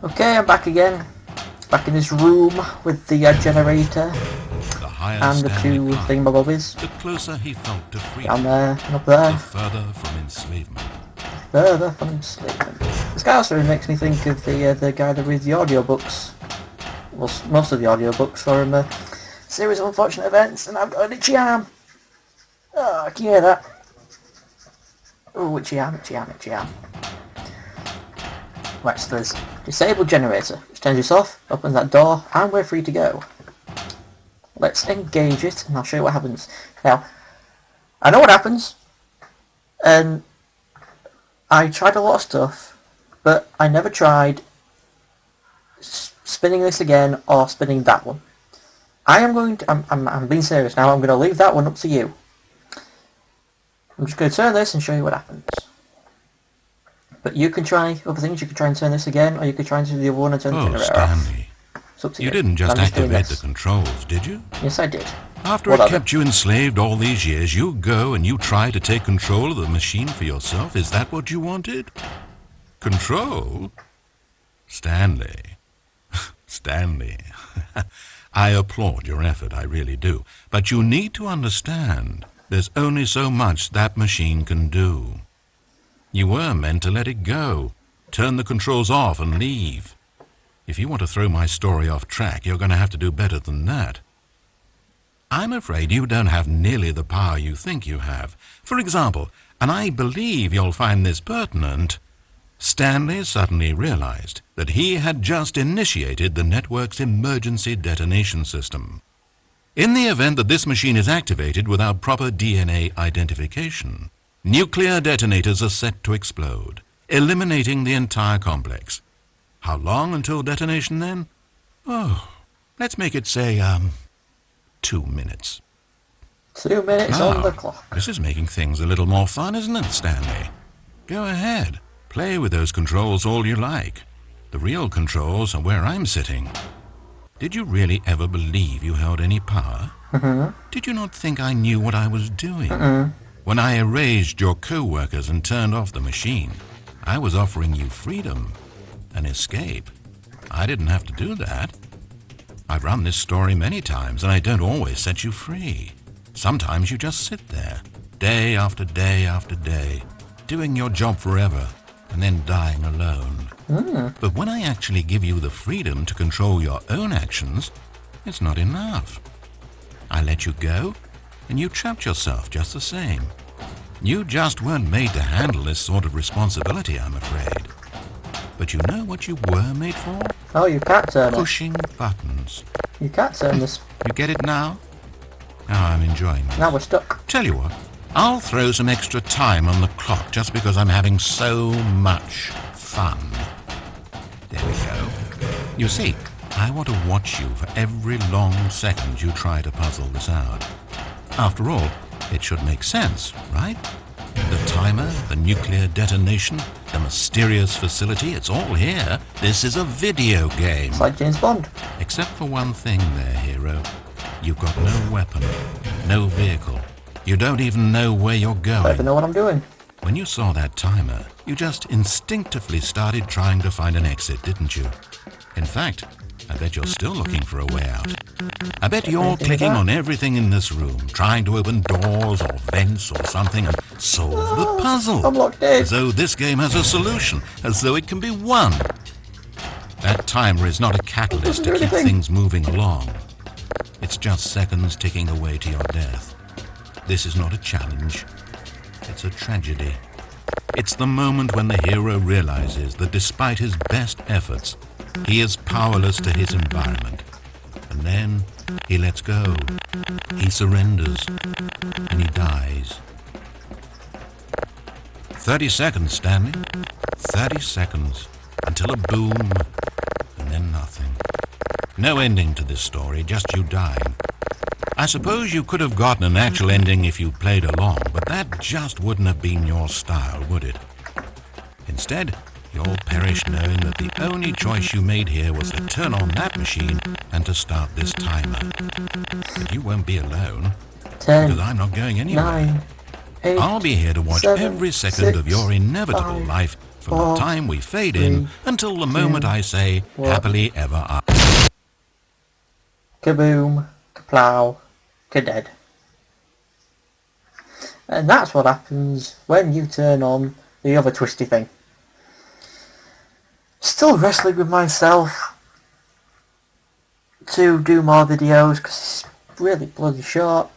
Okay, I'm back again. Back in this room with the generator and the two thingamabobbies. The closer he felt to freedom. Down there and up there. The further from enslavement. Further from enslavement. This guy also makes me think of the guy that reads the audiobooks. Well, most of the audiobooks for a series of unfortunate events, and I've got an itchy arm. Oh, can you hear that? Oh, itchy arm, itchy arm, itchy arm. Right, so there's disable generator, which turns this off, opens that door, and we're free to go. Let's engage it, and I'll show you what happens. Now, I know what happens, and I tried a lot of stuff, but I never tried spinning this again or spinning that one. I'm being serious now, I'm going to leave that one up to you. I'm just going to turn this and show you what happens. But you can try other things, you can try and turn this again, or you could try and do the other one and turn the generator off. Stanley, It's up to you didn't just I'm doing activate this. the controls, did you? Yes, I did. After What it of kept you enslaved all these years, you go and you try to take control of the machine for yourself? Is that what you wanted? Control? Stanley. Stanley. I applaud your effort, I really do. But you need to understand, there's only so much that machine can do. You were meant to let it go, turn the controls off and leave. If you want to throw my story off track, you're going to have to do better than that. I'm afraid you don't have nearly the power you think you have. For example, and I believe you'll find this pertinent, Stanley suddenly realized that he had just initiated the network's emergency detonation system. In the event that this machine is activated without proper DNA identification, nuclear detonators are set to explode, eliminating the entire complex. How long until detonation then? Oh, let's make it say, 2 minutes. 2 minutes on the clock. This is making things a little more fun, isn't it, Stanley? Go ahead. Play with those controls all you like. The real controls are where I'm sitting. Did you really ever believe you held any power? Did you not think I knew what I was doing? When I erased your co-workers and turned off the machine, I was offering you freedom, an escape. I didn't have to do that. I've run this story many times, and I don't always set you free. Sometimes you just sit there, day after day after day, doing your job forever, and then dying alone. But when I actually give you the freedom to control your own actions, it's not enough. I let you go, and you trapped yourself just the same. You just weren't made to handle this sort of responsibility, I'm afraid. But you know what you were made for? Oh, you can't turn it. Pushing buttons. You can't turn this. You get it now? Now I'm enjoying this. Now we're stuck. Tell you what, I'll throw some extra time on the clock just because I'm having so much fun. There we go. You see, I want to watch you for every long second you try to puzzle this out. After all, it should make sense, right? The timer, the nuclear detonation, the mysterious facility, it's all here. This is a video game. It's like James Bond. Except for one thing there, hero. You've got no weapon, no vehicle. You don't even know where you're I don't even going. know what I'm doing. When you saw that timer, you just instinctively started trying to find an exit, didn't you? In fact, I bet you're still looking for a way out. I bet you're Anything clicking like that? on everything in this room, trying to open doors or vents or something and solve the puzzle. I'm locked in. As though this game has a solution, as though it can be won. That timer is not a catalyst to Doesn't do keep anything. things moving along. It's just seconds ticking away to your death. This is not a challenge. It's a tragedy. It's the moment when the hero realizes that despite his best efforts, he is powerless to his environment. And then he lets go. He surrenders. And he dies. 30 seconds, Stanley. 30 seconds. Until a boom, and then nothing. No ending to this story, just you dying. I suppose you could have gotten an actual ending if you played along, but that just wouldn't have been your style, would it? Instead, you'll perish knowing that the only choice you made here was to turn on that machine and to start this timer. But you won't be alone, 10, because I'm not going anywhere. 9, 8, I'll be here to watch 7, every second of 6, your inevitable 5, life from the 4, time we fade 3, in until the moment 2, I say, 1. happily ever after. Kaboom, kaplow, kadead. And that's what happens when you turn on the other twisty thing. Still wrestling with myself to do more videos because it's really bloody short.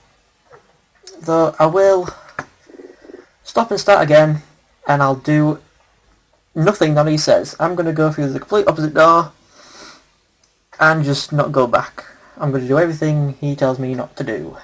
Though I will stop and start again, and I'll do nothing that he says. I'm going to go through the complete opposite door and just not go back. I'm going to do everything he tells me not to do.